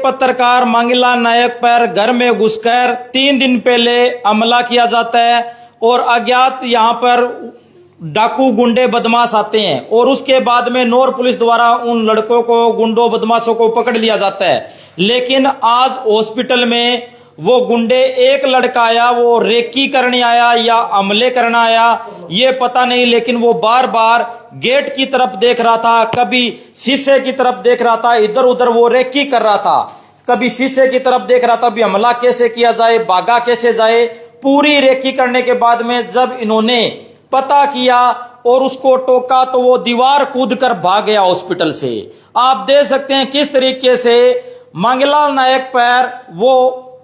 पत्रकार मांगीलाल नायक पर घर में घुसकर 3 दिन पहले हमला किया जाता है और अज्ञात यहां पर डाकू गुंडे बदमाश आते हैं और उसके बाद में नौर पुलिस द्वारा उन लड़कों को गुंडों बदमाशों को पकड़ लिया जाता है। लेकिन आज हॉस्पिटल में वो गुंडे एक लड़का आया, वो रेकी करने आया या हमले करने आया ये पता नहीं, लेकिन वो बार बार गेट की तरफ देख रहा था, कभी शीशे की तरफ देख रहा था, इधर उधर वो रेकी कर रहा था, कभी शीशे की तरफ देख रहा था भी हमला कैसे किया जाए, भागा कैसे जाए। पूरी रेकी करने के बाद में जब इन्होंने पता किया और उसको टोका तो वो दीवार कूद कर भाग गया हॉस्पिटल से। आप देख सकते हैं किस तरीके से मांगीलाल नायक पर वो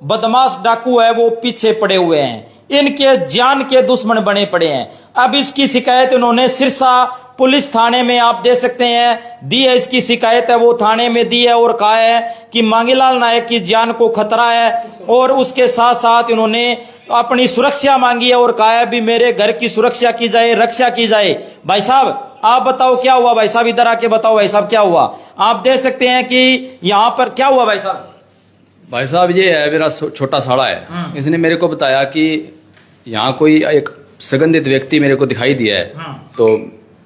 बदमाश डाकू है वो पीछे पड़े हुए हैं, इनके जान के दुश्मन बने पड़े हैं। अब इसकी शिकायत उन्होंने सिरसा पुलिस थाने में आप देख सकते हैं दी है, इसकी शिकायत है वो थाने में दी है और कहा है कि मांगीलाल नायक की जान को खतरा है और उसके साथ साथ इन्होंने अपनी सुरक्षा मांगी है और कहा है भी मेरे घर की सुरक्षा की जाए, रक्षा की जाए। भाई साहब आप बताओ क्या हुआ, भाई साहब इधर आके बताओ भाई साहब क्या हुआ। आप देख सकते हैं कि यहाँ पर क्या हुआ भाई साहब। भाई साहब ये है मेरा छोटा साड़ा है, इसने मेरे को बताया कि यहाँ कोई एक सुगंधित व्यक्ति मेरे को दिखाई दिया है। तो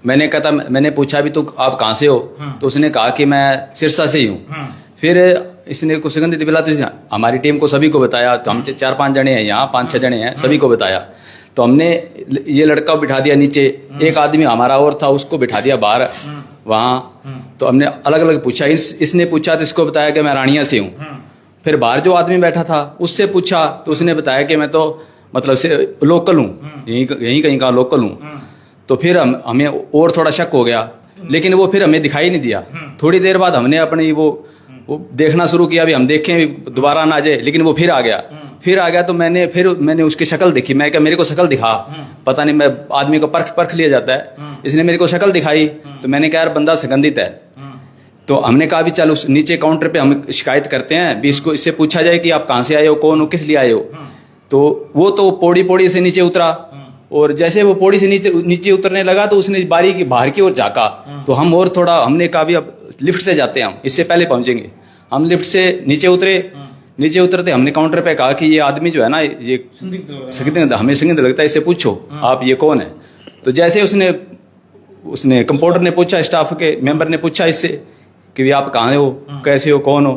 मैंने पूछा भी तो आप कहाँ से हो, तो उसने कहा कि मैं सिरसा से ही हूँ। फिर इसने को सुगंधित मिला तो हमारी टीम को सभी को बताया, तो हम 4-5 जने हैं यहाँ, 5-6 जने हैं, सभी को बताया। तो हमने ये लड़का बिठा दिया नीचे, एक आदमी हमारा और था उसको बिठा दिया बाहर वहाँ। तो हमने अलग अलग पूछा, इसने पूछा तो इसको बताया कि मैं रानिया से हूँ। फिर बाहर जो आदमी बैठा था उससे पूछा तो उसने बताया कि मैं तो मतलब से लोकल हूँ, यहीं कहीं का लोकल हूँ। तो फिर हमें और थोड़ा शक हो गया, लेकिन वो फिर हमें दिखाई नहीं दिया। थोड़ी देर बाद हमने अपनी वो देखना शुरू किया भी हम देखें दोबारा ना आ जाए, लेकिन वो फिर आ गया। तो मैंने उसकी शक्ल देखी, मैं क्या मेरे को शक्ल दिखा, पता नहीं मैं आदमी को परख लिया जाता है। इसने मेरे को शक्ल दिखाई तो मैंने कहा यार बंदा सुगंधित है। तो हमने कहा भी चल उस नीचे काउंटर पे हम शिकायत करते हैं भी इससे पूछा जाए कि आप कहाँ से आए हो, कौन हो, किस लिए आए हो। तो वो तो पौड़ी से नीचे उतरा और जैसे वो पौड़ी से नीचे उतरने लगा तो उसने बारी की बाहर की ओर झाँका। तो हम और थोड़ा हमने कहा भी अब लिफ्ट से जाते हैं, हम इससे पहले पहुंचेंगे। हम लिफ्ट से नीचे उतरते हमने काउंटर पे कहा कि ये आदमी जो है ना ये हमें संदिग्ध लगता है, इससे पूछो आप ये कौन है। तो जैसे उसने कंपाउंडर ने पूछा, स्टाफ के मेंबर ने पूछा इससे कि आप कहाँ हो, कैसे हो, कौन हो।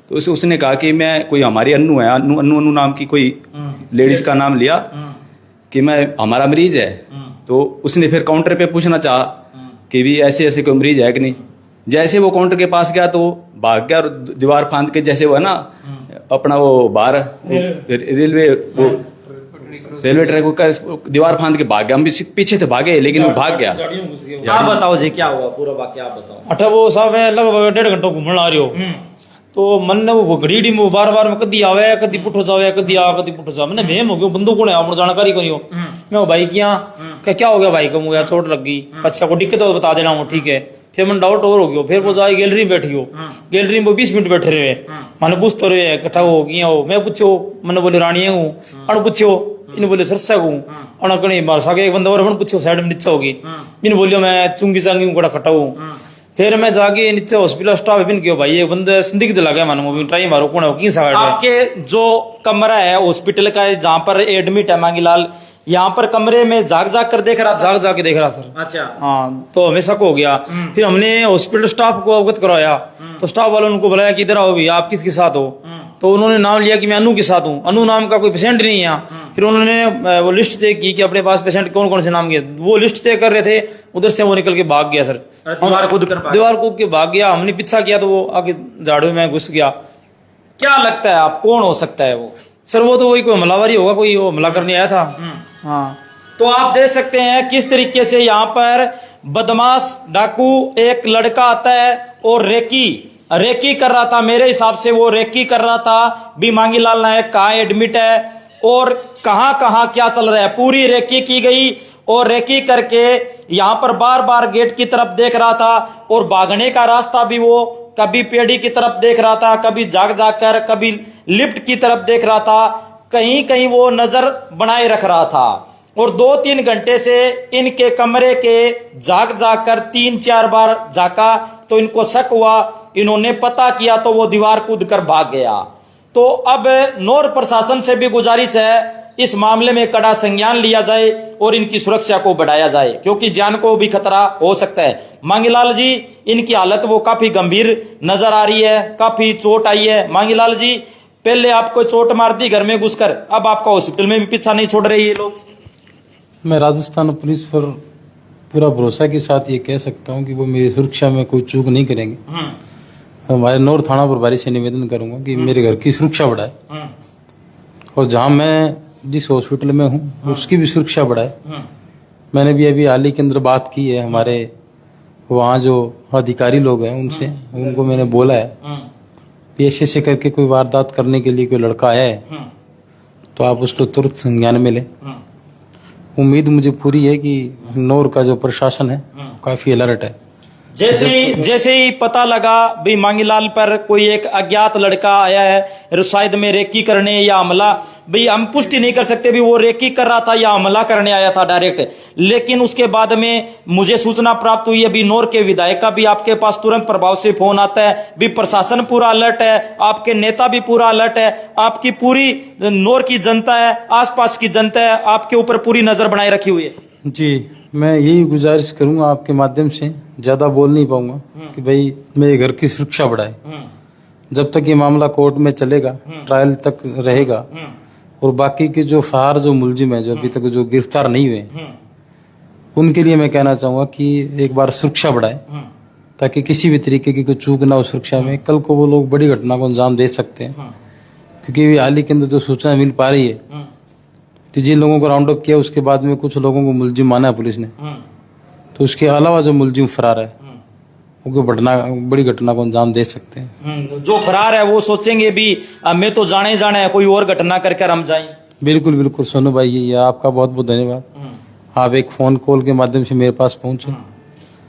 तो उसने कहा कि मैं कोई हमारी अन्नू है, अन्नू नाम की कोई लेडीज का नाम लिया कि मैं हमारा मरीज है। तो उसने फिर काउंटर पे पूछना चाहा कि भी ऐसे ऐसे कोई मरीज है कि नहीं। जैसे वो काउंटर के पास गया तो भाग गया, दीवार फांद के जैसे वो है ना अपना वो बाहर रेलवे ट्रैक का दीवार फांद के भाग गया। हम भी पीछे थे भागे, लेकिन वो भाग गया। आप बताओ जी क्या हुआ, पूरा वाकया आप बताओ। अठा वो साहब है लगभग 1.5 घंटा घूमने आ रही हो। तो मन ने वो घड़ी में बार बार में कदी आवे कदी पुठो जावे, कदी पुठो जा। मैंने वेम हो गयो बंदूक कौन है आप जानकारी करियो। मैं भाई क्या हो गया भाई को, मुझे चोट लग गई। अच्छा को दिक्कत तो बता देना हूँ, ठीक है। फिर मन डाउट और हो गयो, फिर वो जाए गैलरी में बैठी हो। गैलरी में 20 मिनट बैठे रहे, मैंने पूछ तो रहे इकट्ठा हो गया हो। मैं पूछो मैंने बोले रानी हूँ, अण पूछो इन बोले सरसा हूँ, अण कहीं मार सागे एक बंदा और पूछो साइड में नीचे होगी। इन बोलियो मैं चुंगी चांगी हूँ, कड़ा खट्टा हूँ। फिर मैं जाके नीचे हॉस्पिटल स्टाफ बिन गयो भाई ये बंदे संदिग्ध लगा मानो ट्राई मारो कौन है की साइड। आपके जो कमरा है हॉस्पिटल का जहाँ पर एडमिट है मांगीलाल, यहाँ पर कमरे में जाग कर देख रहा था। जाग के देख रहा सर। अच्छा हाँ, तो हमें शक हो गया। फिर हमने हॉस्पिटल स्टाफ को अवगत करवाया, तो स्टाफ वालों उनको बुलाया कि इधर आओ भी, आप किसके साथ हो। तो उन्होंने नाम लिया कि मैं अनु के साथ हूँ। अनु नाम का कोई पेशेंट नहीं है। फिर उन्होंने वो लिस्ट चेक की कि अपने पास पेशेंट कौन कौन से नाम के, वो लिस्ट चेक कर रहे थे, उधर से वो निकल के भाग गया सर। दीवार कूद के भाग गया। हमने पीछा किया तो वो आगे झाड़ू में घुस गया। क्या लगता है आप कौन हो सकता है वो? सर वो तो वही कोई हमलावरी होगा, कोई वो हमला करने आया था। हाँ, तो आप देख सकते हैं किस तरीके से यहाँ पर बदमाश डाकू एक लड़का आता है और रेकी कर रहा था। मेरे हिसाब से वो रेकी कर रहा था भी मांगीलाल नायक कहाँ एडमिट है और कहाँ क्या चल रहा है। पूरी रेकी की गई और रेकी करके यहाँ पर बार बार गेट की तरफ देख रहा था और भागने का रास्ता भी वो कभी पेड़ी की तरफ देख रहा था, कभी जाग कर, कभी लिफ्ट की तरफ देख रहा था, कहीं वो नजर बनाए रख रहा था। और 2-3 घंटे से इनके कमरे के जाग कर 3-4 बार झाका तो इनको शक हुआ इन्होंने पता किया तो वो दीवार कूद कर भाग गया। तो अब नौर प्रशासन से भी गुजारिश है इस मामले में कड़ा संज्ञान लिया जाए और इनकी सुरक्षा को बढ़ाया जाए, क्योंकि जान को भी खतरा हो सकता है। मांगीलाल जी, इनकी हालत वो काफी गंभीर नजर आ रही है, काफी चोट आई है। मांगीलाल जी, पहले आपको चोट मार दी घर में घुसकर, अब आपका हॉस्पिटल में भी पीछा नहीं छोड़ रही है लोग। मैं राजस्थान पुलिस पर पूरा भरोसा के साथ ये कह सकता हूँ कि वो मेरी सुरक्षा में कोई चूक नहीं करेंगे। हमारे नौर थाना प्रभारी से निवेदन करूंगा कि मेरे घर की सुरक्षा बढ़ाए और जहां मैं जिस हॉस्पिटल में हूँ उसकी भी सुरक्षा बढ़ाए। मैंने भी अभी हाल ही के अंदर बात की है, हमारे वहाँ जो अधिकारी लोग हैं उनसे, उनको मैंने बोला है कि ऐसे करके कोई वारदात करने के लिए कोई लड़का आया है तो आप उसको तुरंत संज्ञान में लें। उम्मीद मुझे पूरी है कि नौर का जो प्रशासन है काफी अलर्ट है। जैसे ही पता लगा भी मांगीलाल पर कोई एक अज्ञात लड़का आया है शायद में रेकी करने या हमला, भाई हम पुष्टि नहीं कर सकते भी वो रेकी कर रहा था या हमला करने आया था डायरेक्ट, लेकिन उसके बाद में मुझे सूचना प्राप्त हुई है भी नौर के विधायक का भी आपके पास तुरंत प्रभाव से फोन आता है, भी प्रशासन पूरा अलर्ट है, आपके नेता भी पूरा अलर्ट है, आपकी पूरी नौर की जनता है, आसपास की जनता है, आपके ऊपर पूरी नजर बनाए रखी हुई है। जी, मैं यही गुजारिश करूंगा आपके माध्यम से, ज्यादा बोल नहीं पाऊंगा कि भाई मेरे घर की सुरक्षा बढ़ाए। जब तक ये मामला कोर्ट में चलेगा, ट्रायल तक रहेगा और बाकी के जो फरार जो मुलजिम है जो अभी तक जो गिरफ्तार नहीं हुए उनके लिए मैं कहना चाहूंगा कि एक बार सुरक्षा बढ़ाए ताकि किसी भी तरीके की कोई चूक ना हो सुरक्षा में। कल को वो लोग बड़ी घटना को अंजाम दे सकते हैं, क्योंकि हाल ही के अंदर जो सूचना मिल पा रही है तो जिन लोगों को राउंड अप किया उसके बाद में कुछ लोगों को मुलजिम माना है पुलिस ने, तो उसके अलावा जो मुलजिम फरार है वो बड़ी घटना को अंजाम दे सकते हैं। जो फरार है वो सोचेंगे भी मैं तो जाने है, कोई और घटना करके हम जाएं। बिल्कुल बिल्कुल सोनू भाई, ये आपका बहुत बहुत धन्यवाद, आप एक फोन कॉल के माध्यम से मेरे पास पहुंचे।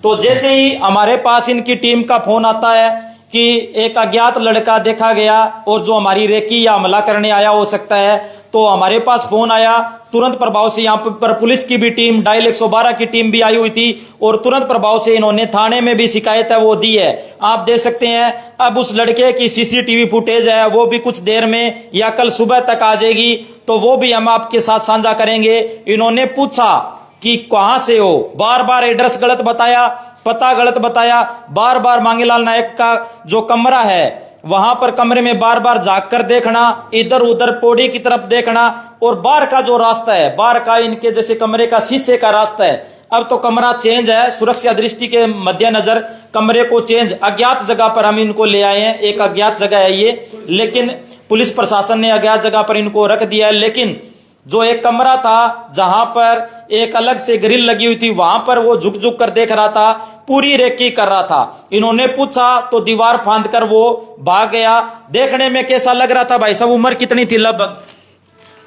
तो जैसे ही हमारे पास इनकी टीम का फोन आता है कि एक अज्ञात लड़का देखा गया और जो हमारी रेकी या हमला करने आया हो सकता है, तो हमारे पास फोन आया, तुरंत प्रभाव से यहाँ पर पुलिस की भी टीम, डायल 112 की टीम भी आई हुई थी और तुरंत प्रभाव से इन्होंने थाने में भी शिकायत है वो दी है। आप देख सकते हैं अब उस लड़के की सीसीटीवी फुटेज है वो भी कुछ देर में या कल सुबह तक आ जाएगी, तो वो भी हम आपके साथ साझा करेंगे। इन्होंने पूछा कि कहां से हो, बार बार एड्रेस गलत बताया, पता गलत बताया, बार बार मांगीलाल नायक का जो कमरा है वहां पर कमरे में बार बार झांक कर देखना, इधर उधर पौड़ी की तरफ देखना, और बाहर का जो रास्ता है, बाहर का इनके जैसे कमरे का शीशे का रास्ता है, अब तो कमरा चेंज है, सुरक्षा दृष्टि के मद्देनजर कमरे को चेंज अज्ञात जगह पर हम इनको ले आए हैं। एक अज्ञात जगह है ये, लेकिन पुलिस प्रशासन ने अज्ञात जगह पर इनको रख दिया है। लेकिन जो एक कमरा था जहां पर एक अलग से ग्रिल लगी हुई थी वहां पर वो झुक झुक कर देख रहा था, पूरी रेकी कर रहा था। इन्होंने पूछा तो दीवार फांद कर वो भाग गया। देखने में कैसा लग रहा था भाई साहब, उम्र कितनी थी लगभग?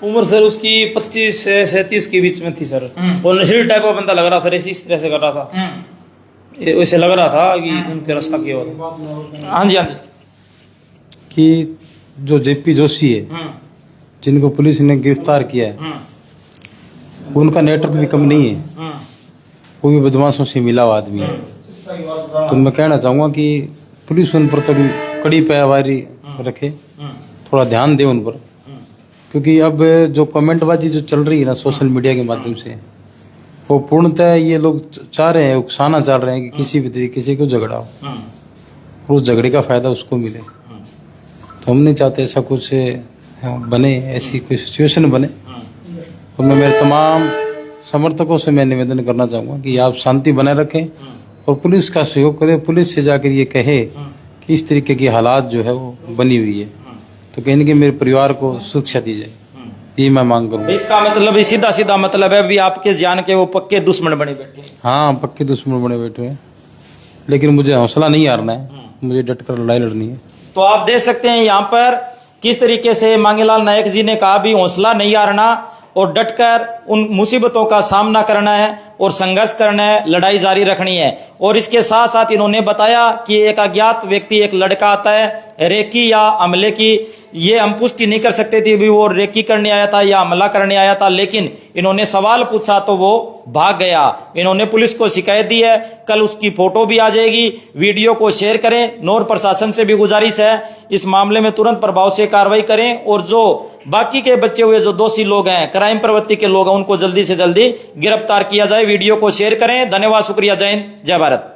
उम्र सर उसकी 25 से 37 के बीच में थी सर, और नशेड़ी टाइप का बंदा लग रहा था, इस तरह से कर रहा था, वैसे लग रहा था कि उनके रास्ता की ओर। हाँ जी, हाँ जी। कि जो जेपी जोशी है जिनको पुलिस ने गिरफ्तार किया है उनका नेटवर्क भी कम नहीं है, वो भी बदमाशों से मिला हुआ आदमी है। तो मैं कहना चाहूँगा कि पुलिस उन पर थोड़ी कड़ी पैरवारी रखे, थोड़ा ध्यान दे उन पर, क्योंकि अब जो कमेंटबाजी जो चल रही है ना सोशल मीडिया के माध्यम से, वो पूर्णतः ये लोग चाह रहे हैं, उकसाना चाह रहे हैं कि किसी भी तरीके से कोई झगड़ा हो और उस झगड़े का फायदा उसको मिले। तो हम नहीं चाहते ऐसा कुछ बने, ऐसी कोई सिचुएशन बने। तो मैं मेरे तमाम समर्थकों से मैं निवेदन करना चाहूँगा कि आप शांति बनाए रखें और पुलिस का सहयोग करें। पुलिस से जाकर ये कहे कि इस तरीके की हालात जो है वो बनी हुई है, तो कहीं न कहीं मेरे परिवार को सुरक्षा दी जाए, ये मैं मांग करूँगा। इसका मतलब सीधा सीधा मतलब है भी आपके जान के वो पक्के दुश्मन बने बैठे हैं। हाँ, पक्के दुश्मन बने बैठे हैं, लेकिन मुझे हौसला नहीं हारना है, मुझे डटकर लड़ाई लड़नी है। तो आप देख सकते हैं यहाँ पर किस तरीके से मांगीलाल नायक जी ने कहा भी हौसला नहीं हारना और डटकर उन मुसीबतों का सामना करना है और संघर्ष करना है, लड़ाई जारी रखनी है। और इसके साथ साथ इन्होंने बताया कि एक अज्ञात व्यक्ति, एक लड़का आता है, रेकी या हमले की ये हम पुष्टि नहीं कर सकते थे भी वो रेकी करने आया था या हमला करने आया था, लेकिन इन्होंने सवाल पूछा तो वो भाग गया। इन्होंने पुलिस को शिकायत दी है, कल उसकी फोटो भी आ जाएगी। वीडियो को शेयर करें। नौर प्रशासन से भी गुजारिश है इस मामले में तुरंत प्रभाव से कार्रवाई करें और जो बाकी के बचे हुए जो दोषी लोग हैं, क्राइम प्रवृत्ति के लोग हैं, उनको जल्दी से जल्दी गिरफ्तार किया जाए। वीडियो को शेयर करें। धन्यवाद, शुक्रिया, जय हिंद, जय भारत।